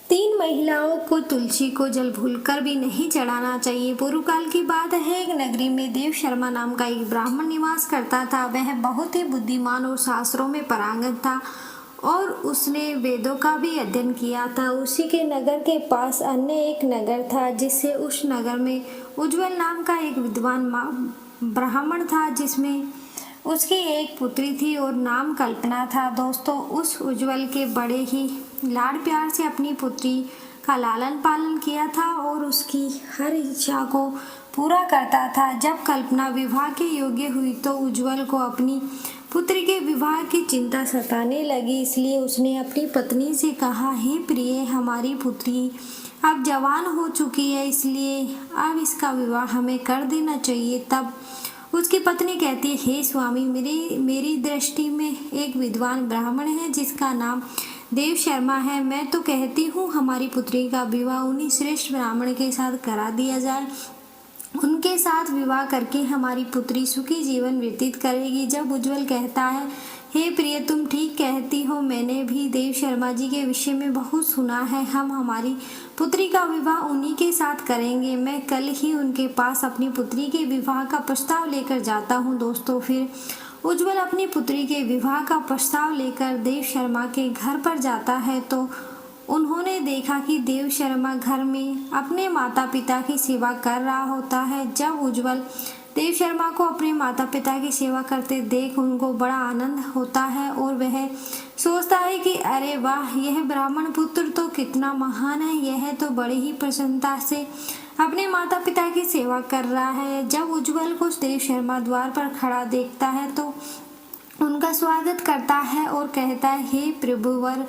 तीन महिलाओं को तुलसी को जल भूलकर भी नहीं चढ़ाना चाहिए। पूर्व काल की बात है, एक नगरी में देव शर्मा नाम का एक ब्राह्मण निवास करता था। वह बहुत ही बुद्धिमान और शास्त्रों में पारंगत था और उसने वेदों का भी अध्ययन किया था। उसी के नगर के पास अन्य एक नगर था, जिससे उस नगर में उज्ज्वल नाम का एक विद्वान ब्राह्मण था, जिसमें उसकी एक पुत्री थी और नाम कल्पना था। दोस्तों, उस उज्ज्वल के बड़े ही लाड़ प्यार से अपनी पुत्री का लालन पालन किया था और उसकी हर इच्छा को पूरा करता था। जब कल्पना विवाह के योग्य हुई तो उज्ज्वल को अपनी पुत्री के विवाह की चिंता सताने लगी। इसलिए उसने अपनी पत्नी से कहा, हे प्रिय, हमारी पुत्री अब जवान हो चुकी है, इसलिए अब इसका विवाह हमें कर देना चाहिए। तब उसकी पत्नी कहती है, हे स्वामी, मेरी दृष्टि में एक विद्वान ब्राह्मण है जिसका नाम देव शर्मा है। मैं तो कहती हूँ हमारी पुत्री का विवाह उन्हीं श्रेष्ठ ब्राह्मण के साथ करा दिया जाए। उनके साथ विवाह करके हमारी पुत्री सुखी जीवन व्यतीत करेगी। जब उज्ज्वल कहता है, हे प्रिय, तुम ठीक कहती हो, मैंने भी देव शर्मा जी के विषय में बहुत सुना है। हम हमारी पुत्री का विवाह उन्हीं के साथ करेंगे। मैं कल ही उनके पास अपनी पुत्री के विवाह का प्रस्ताव लेकर जाता हूँ। दोस्तों, फिर उज्ज्वल अपनी पुत्री के विवाह का प्रस्ताव लेकर देव शर्मा के घर पर जाता है तो उन्होंने देखा कि देव शर्मा घर में अपने माता पिता की सेवा कर रहा होता है। जब उज्ज्वल देव शर्मा को अपने माता पिता की सेवा करते देख उनको बड़ा आनंद होता है और वह सोचता है कि अरे वाह, यह ब्राह्मण पुत्र तो कितना महान है, यह तो बड़े ही प्रसन्नता से अपने माता पिता की सेवा कर रहा है। जब उज्ज्वल को देव शर्मा द्वार पर खड़ा देखता है तो उनका स्वागत करता है और कहता है, हे प्रभुवर,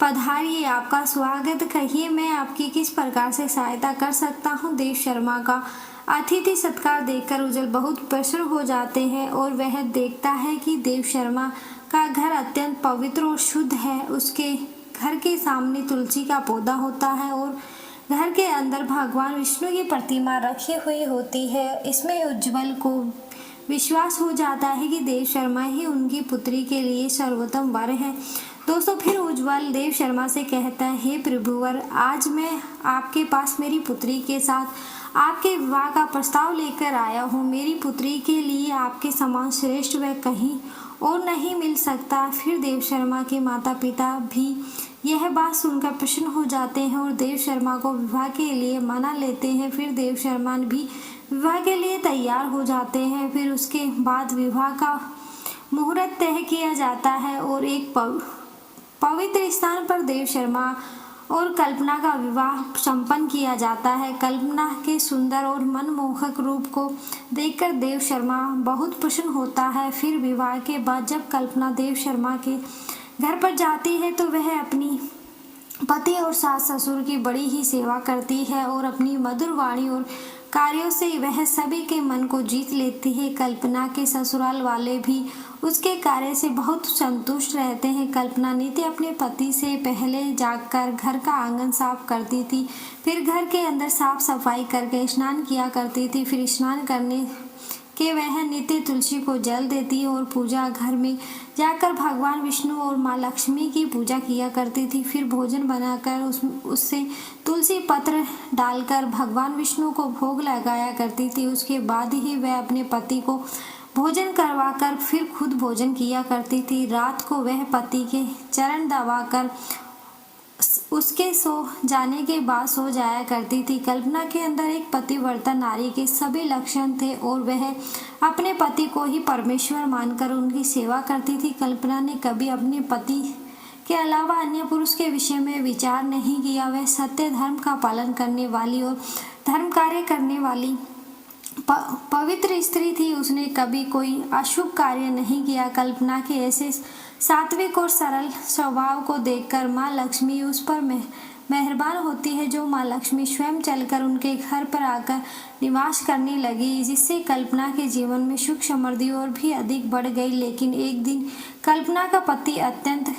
पधारिए, आपका स्वागत, कहिए मैं आपकी किस प्रकार से सहायता कर सकता हूँ। देव शर्मा का अतिथि सत्कार देखकर उज्ज्वल बहुत प्रसन्न हो जाते हैं और वह देखता है कि देव शर्मा का घर अत्यंत पवित्र और शुद्ध है। उसके घर के सामने तुलसी का पौधा होता है और घर के अंदर भगवान विष्णु की प्रतिमा रखी हुई होती है। इसमें उज्ज्वल को विश्वास हो जाता है कि देव शर्मा ही उनकी पुत्री के लिए सर्वोत्तम वर है। दोस्तों, फिर उज्ज्वल देव शर्मा से कहता है, हे प्रभुवर, आज मैं आपके पास मेरी पुत्री के साथ आपके विवाह का प्रस्ताव लेकर आया हूँ। मेरी पुत्री के लिए आपके समान श्रेष्ठ वह कहीं और नहीं मिल सकता। फिर देव शर्मा के माता पिता भी यह बात सुनकर प्रसन्न हो जाते हैं और देव शर्मा को विवाह के लिए मना लेते हैं। फिर देव शर्मा भी विवाह के लिए तैयार हो जाते हैं। फिर उसके बाद विवाह का मुहूर्त तय किया जाता है और एक पवित्र स्थान पर देव शर्मा और कल्पना का विवाह संपन्न किया जाता है। कल्पना के सुंदर और मनमोहक रूप को देखकर देव शर्मा बहुत प्रसन्न होता है। फिर विवाह के बाद जब कल्पना देव शर्मा के घर पर जाती है तो वह अपनी पति और सास ससुर की बड़ी ही सेवा करती है और अपनी मधुर वाणी और कार्यों से वह सभी के मन को जीत लेती है। कल्पना के ससुराल वाले भी उसके कार्य से बहुत संतुष्ट रहते हैं। कल्पना नित्य अपने पति से पहले जागकर घर का आंगन साफ करती थी, फिर घर के अंदर साफ सफाई करके स्नान किया करती थी। फिर स्नान करने के वह नित्य तुलसी को जल देती और पूजा घर में जाकर भगवान विष्णु और माँ लक्ष्मी की पूजा किया करती थी। फिर भोजन बनाकर उससे तुलसी पत्र डालकर भगवान विष्णु को भोग लगाया करती थी। उसके बाद ही वह अपने पति को भोजन करवाकर फिर खुद भोजन किया करती थी। रात को वह पति के चरण दबाकर उसके सो जाने के बाद सो जाया करती थी। कल्पना के अंदर एक पतिव्रता नारी के सभी लक्षण थे और वह अपने पति को ही परमेश्वर मानकर उनकी सेवा करती थी। कल्पना ने कभी अपने पति के अलावा अन्य पुरुष के विषय में विचार नहीं किया। वह सत्य धर्म का पालन करने वाली और धर्म कार्य करने वाली पवित्र स्त्री थी। उसने कभी कोई अशुभ कार्य नहीं किया। कल्पना के ऐसे सात्विक और सरल स्वभाव को देखकर माँ लक्ष्मी उस पर मेहरबान होती है। जो माँ लक्ष्मी स्वयं चलकर उनके घर पर आकर निवास करने लगी, जिससे कल्पना के जीवन में सुख समृद्धि और भी अधिक बढ़ गई। लेकिन एक दिन कल्पना का पति अत्यंत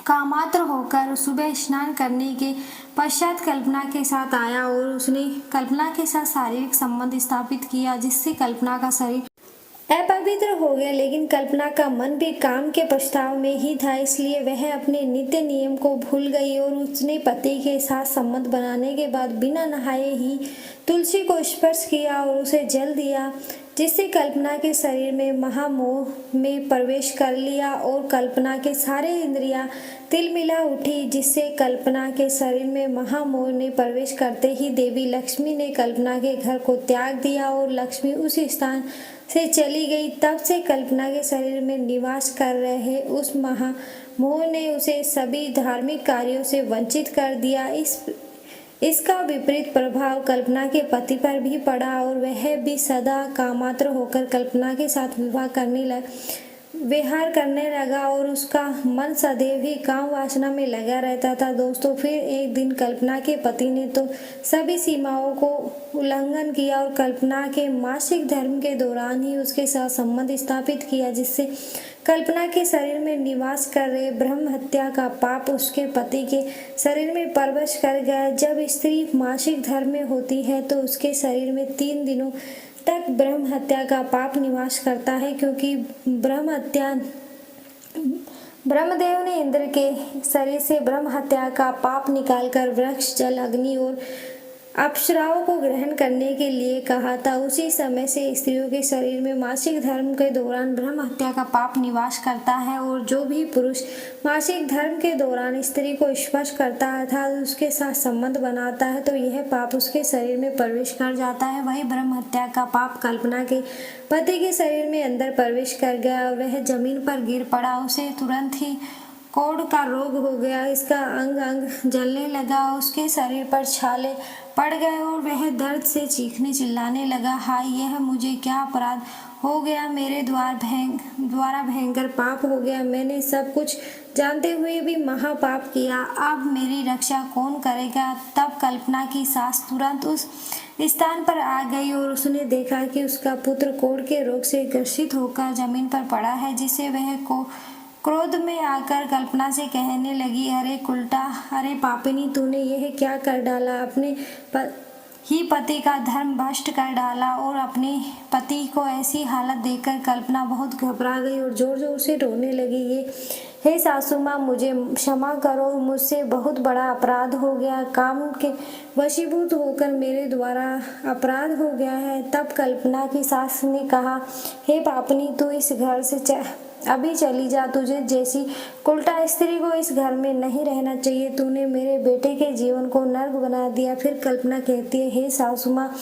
कामात्र होकर सुबह स्नान करने के पश्चात कल्पना के साथ आया और उसने कल्पना के साथ शारीरिक संबंध स्थापित किया, जिससे कल्पना का शरीर अपवित्र हो गया, लेकिन कल्पना का मन भी काम के पछताव में ही था, इसलिए वह अपने नित्य नियम को भूल गई और उसने पति के साथ संबंध बनाने के बाद बिना नहाए ही तुलसी को स्पर्श किया और उसे जल दिया, जिससे कल्पना के शरीर में महामोह में प्रवेश कर लिया और कल्पना के सारे इंद्रियां तिलमिला उठी, जिससे कल्पना के शरीर में महामोह ने प्रवेश करते ही देवी लक्ष्मी ने कल्पना के घर को त्याग दिया और लक्ष्मी उस स्थान से चली गई। तब से कल्पना के शरीर में निवास कर रहे उस महामोह ने उसे सभी धार्मिक कार्यों से वंचित कर दिया। इसका विपरीत प्रभाव कल्पना के पति पर भी पड़ा और वह भी सदा कामात्र होकर कल्पना के साथ विहार करने लगा और उसका मन सदैव ही काम वासना में लगा रहता था। दोस्तों, फिर एक दिन कल्पना के पति ने तो सभी सीमाओं को उल्लंघन किया और कल्पना के मासिक धर्म के दौरान ही उसके साथ संबंध स्थापित किया, जिससे कल्पना के शरीर में निवास कर रहे ब्रह्म हत्या का पाप उसके पति के शरीर में प्रवेश कर गया। जब स्त्री मासिक धर्म में होती है तो उसके शरीर में 3 दिनों तक ब्रह्म हत्या का पाप निवास करता है, क्योंकि ब्रह्मदेव ने इंद्र के शरीर से ब्रह्म हत्या का पाप निकालकर वृक्ष, जल, अग्नि और अप्सराओं को ग्रहण करने के लिए कहा था। उसी समय से स्त्रियों के शरीर में मासिक धर्म के दौरान ब्रह्म हत्या का पाप निवास करता है और जो भी पुरुष मासिक धर्म के दौरान स्त्री को स्पर्श करता है अर्थात उसके साथ संबंध बनाता है तो यह पाप उसके शरीर में प्रवेश कर जाता है। वही ब्रह्म हत्या का पाप कल्पना के पति के शरीर में अंदर प्रवेश कर गया और वह जमीन पर गिर पड़ा। उसे तुरंत ही कोढ़ का रोग हो गया, इसका अंग अंग जलने लगा, उसके शरीर पर छाले पड़ गए और वह दर्द से चीखने चिल्लाने लगा, हाय, यह मुझे क्या अपराध हो गया, मेरे द्वारा भयंकर पाप हो गया, मैंने सब कुछ जानते हुए भी महापाप किया, अब मेरी रक्षा कौन करेगा। तब कल्पना की सास तुरंत उस स्थान पर आ गई और उसने देखा कि उसका पुत्र कोढ़ के रोग से ग्रसित होकर जमीन पर पड़ा है, जिसे वह को क्रोध में आकर कल्पना से कहने लगी, अरे उल्टा, अरे पापिनी, तूने यह क्या कर डाला, अपने ही पति का धर्म भ्रष्ट कर डाला। और अपने पति को ऐसी हालत देखकर कल्पना बहुत घबरा गई और जोर जोर से रोने लगी, हे सासू माँ, मुझे क्षमा करो, मुझसे बहुत बड़ा अपराध हो गया, काम के वशीभूत होकर मेरे द्वारा अपराध हो गया है। तब कल्पना की सास ने कहा, हे पापनी, तू इस घर से अभी चली जा, तुझे जैसी उल्टा स्त्री को इस घर में नहीं रहना चाहिए, तूने मेरे बेटे के जीवन को नर्क बना दिया। फिर कल्पना कहती है, हे सासू माँ,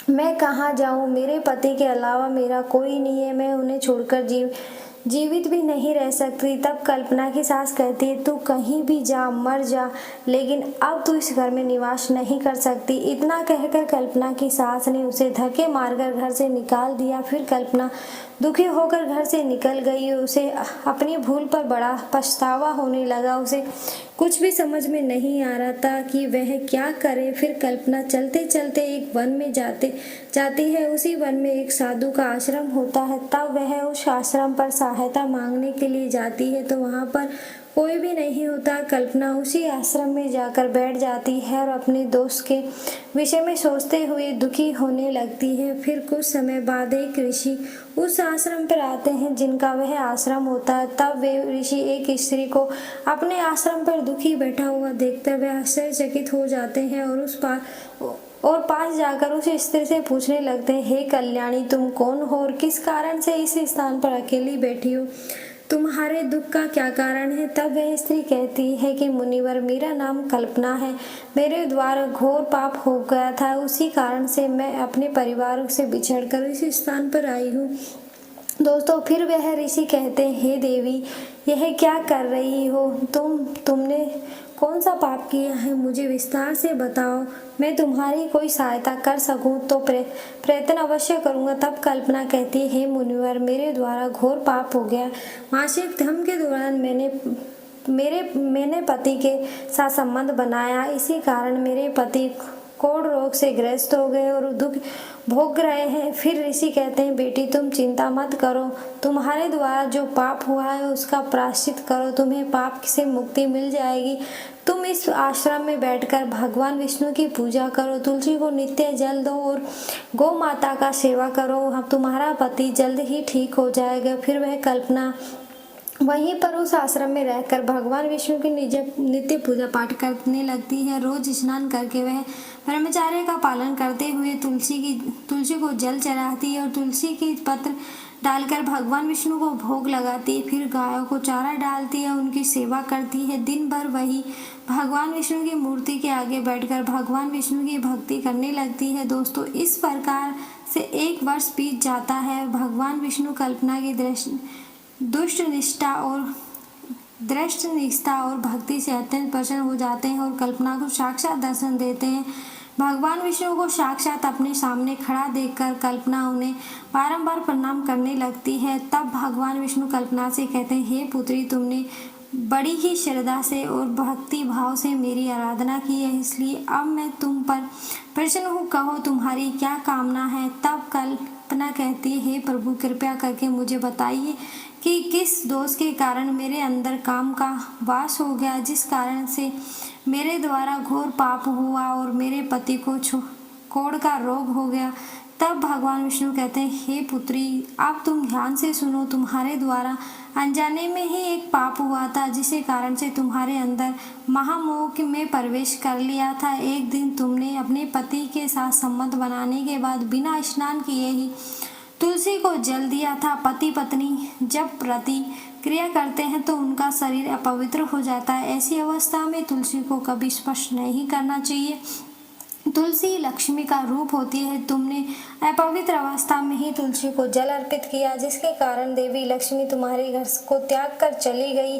मैं कहाँ जाऊँ, मेरे पति के अलावा मेरा कोई नहीं है, मैं उन्हें छोड़कर जीवित भी नहीं रह सकती। तब कल्पना की सास कहती है, तू कहीं भी जा, मर जा, लेकिन अब तू इस घर में निवास नहीं कर सकती। इतना कहकर कल्पना की सास ने उसे धक्के मारकर घर से निकाल दिया। फिर कल्पना दुखी होकर घर से निकल गई। उसे अपनी भूल पर बड़ा पछतावा होने लगा। उसे कुछ भी समझ में नहीं आ रहा था कि वह क्या करे। फिर कल्पना चलते चलते एक वन में जाती है। उसी वन में एक साधु का आश्रम होता है। तब वह उस आश्रम पर सहायता मांगने के लिए जाती है तो वहाँ पर कोई भी नहीं होता। कल्पना उसी आश्रम में जाकर बैठ जाती है और अपने दोस्त के विषय में सोचते हुए दुखी होने लगती है। फिर कुछ समय बाद एक ऋषि उस आश्रम पर आते हैं जिनका वह आश्रम होता है। तब वे ऋषि एक स्त्री को अपने आश्रम पर दुखी बैठा हुआ देखते हुए आश्चर्यचकित हो जाते हैं और पास जाकर उस स्त्री से पूछने लगते हैं, हे कल्याणी, तुम कौन हो और किस कारण से इस स्थान पर अकेली बैठी हो? तुम्हारे दुख का क्या कारण है? तब वह स्त्री कहती है कि मुनिवर, मेरा नाम कल्पना है, मेरे द्वारा घोर पाप हो गया था, उसी कारण से मैं अपने परिवार से बिछड़कर इस स्थान पर आई हूँ। दोस्तों, फिर वह ऋषि कहते हैं, हे देवी, यह क्या कर रही हो तुमने कौन सा पाप किया है, मुझे विस्तार से बताओ, मैं तुम्हारी कोई सहायता कर सकूं तो प्रयत्न अवश्य करूंगा। तब कल्पना कहती है, हे मुनिवर, मेरे द्वारा घोर पाप हो गया। मासिक धर्म के दौरान मैंने पति के साथ संबंध बनाया, इसी कारण मेरे पति कोढ़ रोग से ग्रस्त हो गए और दुख भोग रहे हैं। फिर ऋषि कहते हैं, बेटी तुम चिंता मत करो, तुम्हारे द्वारा जो पाप हुआ है उसका प्रायश्चित करो, तुम्हें पाप से मुक्ति मिल जाएगी। तुम इस आश्रम में बैठकर भगवान विष्णु की पूजा करो, तुलसी को नित्य जल दो और गौ माता का सेवा करो, तुम्हारा पति जल्द ही ठीक हो जाएगा। फिर वह कल्पना वहीं पर उस आश्रम में रहकर भगवान विष्णु की नित्य पूजा पाठ करने लगती है। रोज स्नान करके वह ब्रह्मचर्य का पालन करते हुए तुलसी को जल चढ़ाती है और तुलसी के पत्र डालकर भगवान विष्णु को भोग लगाती है। फिर गायों को चारा डालती है, उनकी सेवा करती है। दिन भर वही भगवान विष्णु की मूर्ति के आगे बैठकर भगवान विष्णु की भक्ति करने लगती है। दोस्तों, इस प्रकार से 1 वर्ष बीत जाता है। भगवान विष्णु कल्पना की दुष्ट निष्ठा और भक्ति से अत्यंत प्रसन्न हो जाते हैं और कल्पना को साक्षात दर्शन देते हैं। भगवान विष्णु को साक्षात अपने सामने खड़ा देखकर कल्पना उन्हें बारंबार प्रणाम करने लगती है। तब भगवान विष्णु कल्पना से कहते हैं, हे पुत्री, तुमने बड़ी ही श्रद्धा से और भक्ति भाव से मेरी आराधना की है, इसलिए अब मैं तुम पर प्रसन्न हूँ। कहो तुम्हारी क्या कामना है। तब कल्पना कहती है, हे प्रभु, कृपया करके मुझे बताइए कि किस दोष के कारण मेरे अंदर काम का वास हो गया, जिस कारण से मेरे द्वारा घोर पाप हुआ और मेरे पति को कोढ़ का रोग हो गया। तब भगवान विष्णु कहते हैं, हे पुत्री, अब तुम ध्यान से सुनो, तुम्हारे द्वारा अनजाने में ही एक पाप हुआ था, जिसके कारण से तुम्हारे अंदर महामोह में प्रवेश कर लिया था। एक दिन तुमने अपने पति के साथ संबंध बनाने के बाद बिना स्नान किए ही तुलसी को जल दिया था। पति पत्नी जब प्रति क्रिया करते हैं तो उनका शरीर अपवित्र हो जाता है। ऐसी अवस्था में तुलसी को कभी स्पर्श नहीं करना चाहिए। तुलसी लक्ष्मी का रूप होती है। तुमने अपवित्र अवस्था में ही तुलसी को जल अर्पित किया, जिसके कारण देवी लक्ष्मी तुम्हारे घर को त्याग कर चली गई।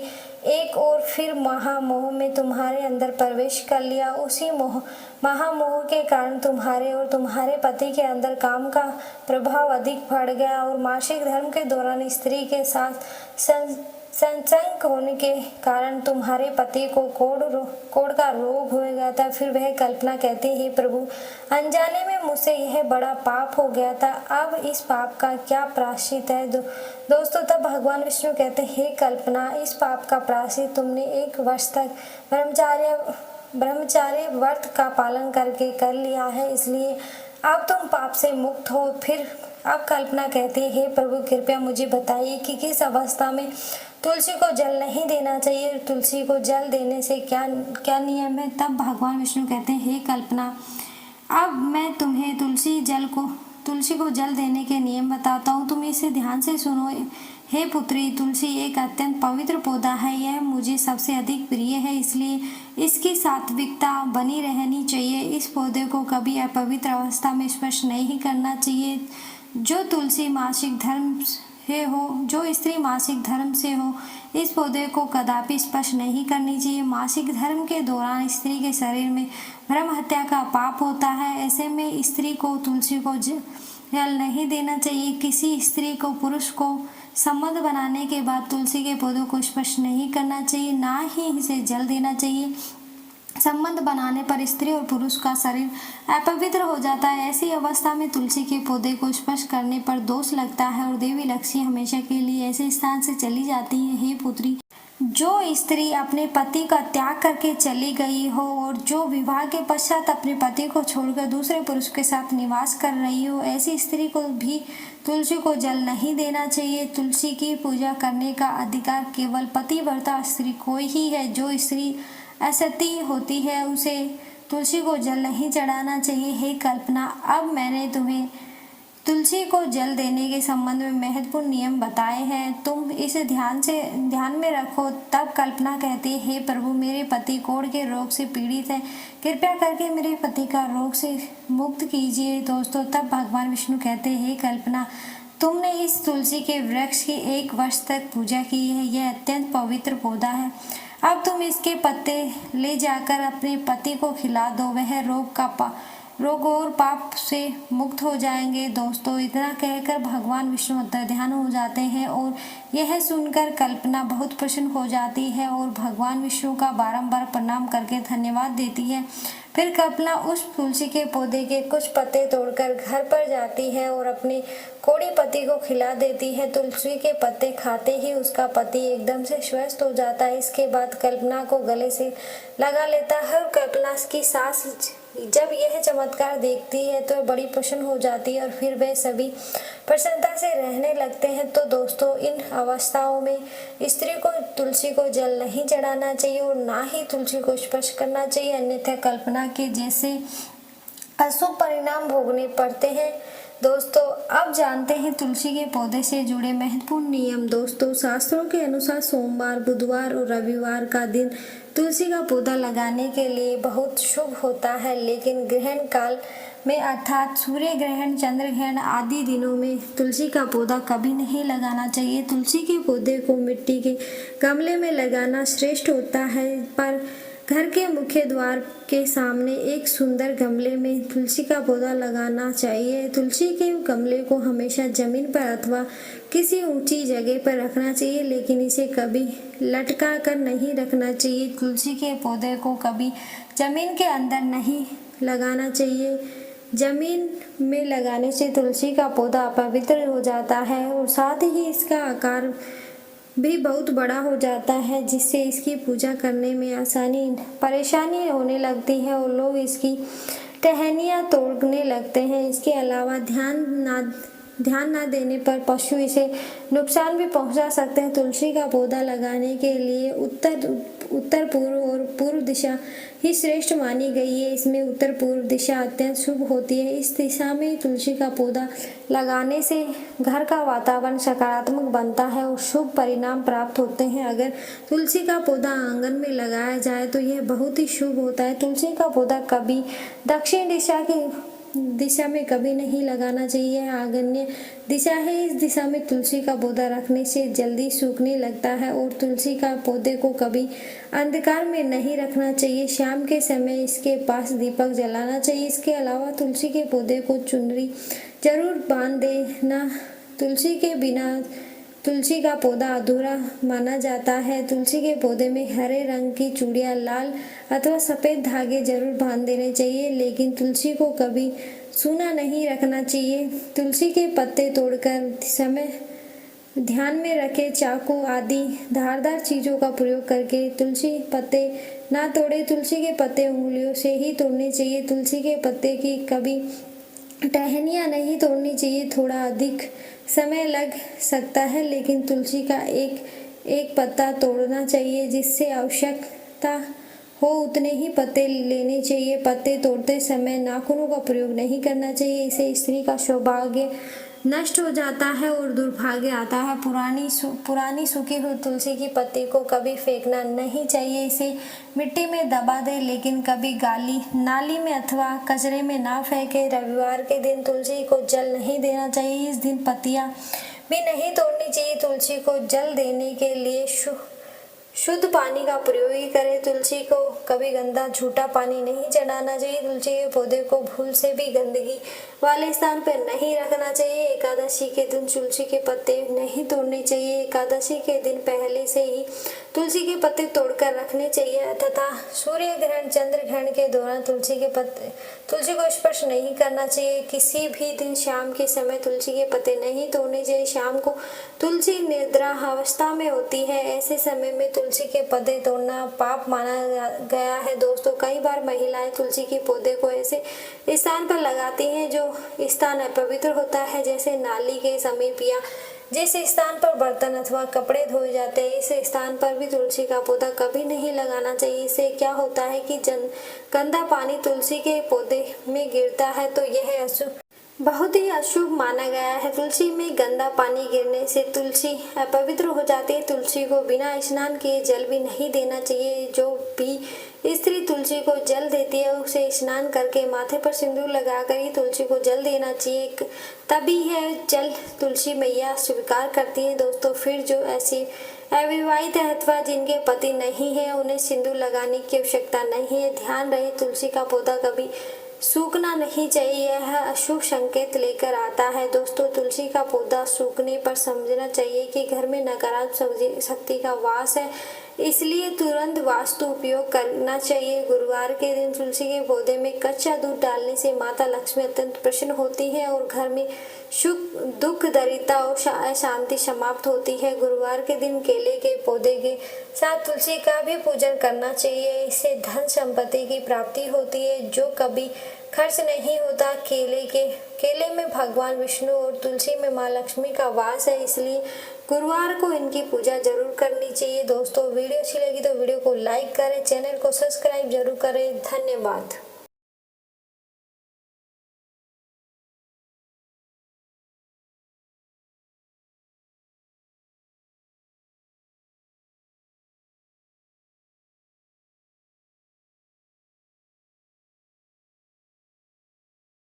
एक और फिर महामोह में तुम्हारे अंदर प्रवेश कर लिया। उसी महामोह के कारण तुम्हारे और तुम्हारे पति के अंदर काम का प्रभाव अधिक बढ़ गया और मासिक धर्म के दौरान स्त्री के साथ संसर्ग होने के कारण तुम्हारे पति को कोढ़ का रोग हो गया था। फिर वह कल्पना कहती है, प्रभु, अनजाने में मुझसे यह बड़ा पाप हो गया था, अब इस पाप का क्या प्रायश्चित है। दोस्तों, तब भगवान विष्णु कहते हैं, हे कल्पना, इस पाप का प्रायश्चित तुमने 1 वर्ष तक ब्रह्मचार्य व्रत का पालन करके कर लिया है, इसलिए अब तुम पाप से मुक्त हो। फिर अब कल्पना कहती है, हे प्रभु, कृपया मुझे बताइए कि किस अवस्था में तुलसी को जल नहीं देना चाहिए, तुलसी को जल देने से क्या नियम है। तब भगवान विष्णु कहते हैं, हे कल्पना, अब मैं तुम्हें तुलसी को जल देने के नियम बताता हूँ, तुम इसे ध्यान से सुनो। हे पुत्री, तुलसी एक अत्यंत पवित्र पौधा है, यह मुझे सबसे अधिक प्रिय है, इसलिए इसकी सात्विकता बनी रहनी चाहिए। इस पौधे को कभी अपवित्र अवस्था में स्पर्श नहीं करना चाहिए। जो स्त्री मासिक धर्म से हो, इस पौधे को कदापि स्पर्श नहीं करनी चाहिए। मासिक धर्म के दौरान स्त्री के शरीर में ब्रह्म हत्या का पाप होता है, ऐसे में स्त्री को तुलसी को जल नहीं देना चाहिए। किसी स्त्री को पुरुष को संबंध बनाने के बाद तुलसी के पौधों को स्पर्श नहीं करना चाहिए, ना ही इसे जल देना चाहिए। संबंध बनाने पर स्त्री और पुरुष का शरीर अपवित्र हो जाता है। ऐसी अवस्था में तुलसी के पौधे को स्पर्श करने पर दोष लगता है और देवी लक्ष्मी हमेशा के लिए ऐसे स्थान से चली जाती है। हे पुत्री, जो स्त्री अपने पति का त्याग करके चली गई हो और जो विवाह के पश्चात अपने पति को छोड़कर दूसरे पुरुष के साथ निवास कर रही हो, ऐसी स्त्री को भी तुलसी को जल नहीं देना चाहिए। तुलसी की पूजा करने का अधिकार केवल पतिव्रता स्त्री को ही है। जो स्त्री असती होती है उसे तुलसी को जल नहीं चढ़ाना चाहिए। हे कल्पना, अब मैंने तुम्हें तुलसी को जल देने के संबंध में महत्वपूर्ण नियम बताए हैं, तुम इसे ध्यान में रखो। तब कल्पना कहती है, हे प्रभु, मेरे पति कोढ़ के रोग से पीड़ित है, कृपया करके मेरे पति का रोग से मुक्त कीजिए। दोस्तों, तब भगवान विष्णु कहते हैं, हे कल्पना, तुमने इस तुलसी के वृक्ष की 1 वर्ष तक पूजा की है, यह अत्यंत पवित्र पौधा है। अब तुम इसके पत्ते ले जाकर अपने पति को खिला दो, वह रोग का रोग और पाप से मुक्त हो जाएंगे। दोस्तों इतना कहकर भगवान विष्णु अंतर्ध्यान हो जाते हैं और यह सुनकर कल्पना बहुत प्रसन्न हो जाती है और भगवान विष्णु का बारंबार प्रणाम करके धन्यवाद देती है। फिर कल्पना उस तुलसी के पौधे के कुछ पत्ते तोड़कर घर पर जाती है और अपने कोढ़ी पति को खिला देती है। तुलसी के पत्ते खाते ही उसका पति एकदम से स्वस्थ हो जाता है। इसके बाद कल्पना को गले से लगा लेता है और कल्पना की सास जब यह चमत्कार देखती है तो बड़ी प्रसन्न हो जाती है और फिर वे सभी प्रसन्नता से रहने लगते हैं। तो दोस्तों इन अवस्थाओं में स्त्री को तुलसी को जल नहीं चढ़ाना चाहिए और ना ही तुलसी को स्पर्श करना चाहिए, अन्यथा कल्पना के जैसे अशुभ परिणाम भोगने पड़ते हैं। दोस्तों अब जानते हैं तुलसी के पौधे से जुड़े महत्वपूर्ण नियम। दोस्तों शास्त्रों के अनुसार सोमवार, बुधवार और रविवार का दिन तुलसी का पौधा लगाने के लिए बहुत शुभ होता है, लेकिन ग्रहण काल में अर्थात सूर्य ग्रहण, चंद्र ग्रहण आदि दिनों में तुलसी का पौधा कभी नहीं लगाना चाहिए। तुलसी के पौधे को मिट्टी के गमले में लगाना श्रेष्ठ होता है, पर घर के मुख्य द्वार के सामने एक सुंदर गमले में तुलसी का पौधा लगाना चाहिए। तुलसी के गमले को हमेशा जमीन पर अथवा किसी ऊंची जगह पर रखना चाहिए, लेकिन इसे कभी लटका कर नहीं रखना चाहिए। तुलसी के पौधे को कभी जमीन के अंदर नहीं लगाना चाहिए। जमीन में लगाने से तुलसी का पौधा अपवित्र हो जाता है और साथ ही इसका आकार भी बहुत बड़ा हो जाता है, जिससे इसकी पूजा करने में परेशानी होने लगती है और लोग इसकी टहनियाँ तोड़ने लगते हैं। इसके अलावा ध्यान ना देने पर पशु इसे नुकसान भी पहुंचा सकते हैं। तुलसी का पौधा लगाने के लिए उत्तर पूर्व और पूर्व दिशा ही श्रेष्ठ मानी गई है। इसमें उत्तर पूर्व दिशा अत्यंत शुभ होती है। इस दिशा में तुलसी का पौधा लगाने से घर का वातावरण सकारात्मक बनता है और शुभ परिणाम प्राप्त होते हैं। अगर तुलसी का पौधा आंगन में लगाया जाए तो यह बहुत ही शुभ होता है। तुलसी का पौधा कभी दक्षिण दिशा में कभी नहीं लगाना चाहिए। आग्नेय दिशा है, इस दिशा में तुलसी का पौधा रखने से जल्दी सूखने लगता है और तुलसी का पौधे को कभी अंधकार में नहीं रखना चाहिए। शाम के समय इसके पास दीपक जलाना चाहिए। इसके अलावा तुलसी के पौधे को चुनरी जरूर बांध देना। तुलसी के बिना तुलसी का पौधा अधूरा माना जाता है। तुलसी के पौधे में हरे रंग की चूड़ियाँ, लाल अथवा सफ़ेद धागे जरूर बांध देने चाहिए, लेकिन तुलसी को कभी सूना नहीं रखना चाहिए। तुलसी के पत्ते तोड़कर समय ध्यान में रखे चाकू आदि धारदार चीज़ों का प्रयोग करके तुलसी पत्ते ना तोड़े। तुलसी के पत्ते उंगलियों से ही तोड़ने चाहिए। तुलसी के पत्ते की कभी टहनियाँ नहीं तोड़नी चाहिए। थोड़ा अधिक समय लग सकता है, लेकिन तुलसी का एक पत्ता तोड़ना चाहिए। जिससे आवश्यकता हो उतने ही पत्ते लेने चाहिए। पत्ते तोड़ते समय नाखूनों का प्रयोग नहीं करना चाहिए। इससे स्त्री का सौभाग्य नष्ट हो जाता है और दुर्भाग्य आता है। पुरानी सूखी हुई तुलसी की पत्ती को कभी फेंकना नहीं चाहिए। इसे मिट्टी में दबा दे, लेकिन कभी नाली में अथवा कचरे में ना फेंके। रविवार के दिन तुलसी को जल नहीं देना चाहिए। इस दिन पत्तियां भी नहीं तोड़नी चाहिए। तुलसी को जल देने के लिए शुद्ध पानी का प्रयोग ही करें। तुलसी को कभी गंदा झूठा पानी नहीं चढ़ाना चाहिए। तुलसी के पौधे को भूल से भी गंदगी वाले स्थान पर नहीं रखना चाहिए। एकादशी के दिन तुलसी के पत्ते नहीं तोड़ने चाहिए। एकादशी के दिन पहले से ही तुलसी के पत्ते तोड़कर रखने चाहिए तथा सूर्य ग्रहण, चंद्र ग्रहण के दौरान तुलसी को स्पर्श नहीं करना चाहिए। किसी भी दिन शाम के समय तुलसी के पत्ते नहीं तोड़ने चाहिए। शाम को तुलसी निद्रा अवस्था में होती है। ऐसे समय में तुलसी के पौधे तोड़ना पाप माना गया है। दोस्तों कई बार महिलाएं तुलसी के पौधे को ऐसे स्थान पर लगाती हैं जो स्थान अपवित्र होता है, जैसे नाली के समीप या जिस स्थान पर बर्तन अथवा कपड़े धोए जाते हैं। इस स्थान पर भी तुलसी का पौधा कभी नहीं लगाना चाहिए। इससे क्या होता है कि गंदा पानी तुलसी के पौधे में गिरता है तो यह बहुत ही अशुभ माना गया है। तुलसी में गंदा पानी गिरने से तुलसी अपवित्र हो जाती है। तुलसी को बिना स्नान किए जल भी नहीं देना चाहिए। जो भी स्त्री तुलसी को जल देती है उसे स्नान करके माथे पर सिंदूर लगाकर ही तुलसी को जल देना चाहिए, तभी यह जल तुलसी मैया स्वीकार करती है। दोस्तों फिर जो ऐसी अविवाहित अथवा जिनके पति नहीं है उन्हें सिंदूर लगाने की आवश्यकता नहीं है। ध्यान रहे तुलसी का पौधा कभी सूखना नहीं चाहिए, यह अशुभ संकेत लेकर आता है। दोस्तों, तुलसी का पौधा सूखने पर समझना चाहिए कि घर में नकारात्मक शक्ति का वास है, इसलिए तुरंत वास्तु उपयोग करना चाहिए। गुरुवार के दिन तुलसी के पौधे में कच्चा दूध डालने से माता लक्ष्मी अत्यंत प्रसन्न होती है और घर में सुख, दुख, दरिद्रता और अशांति समाप्त होती है। गुरुवार के दिन केले के पौधे के साथ तुलसी का भी पूजन करना चाहिए, इससे धन संपत्ति की प्राप्ति होती है जो कभी खर्च नहीं होता। केले में भगवान विष्णु और तुलसी में माँ लक्ष्मी का वास है, इसलिए गुरुवार को इनकी पूजा जरूर करनी चाहिए। दोस्तों, वीडियो अच्छी लगी तो वीडियो को लाइक करें, चैनल को सब्सक्राइब जरूर करें। धन्यवाद।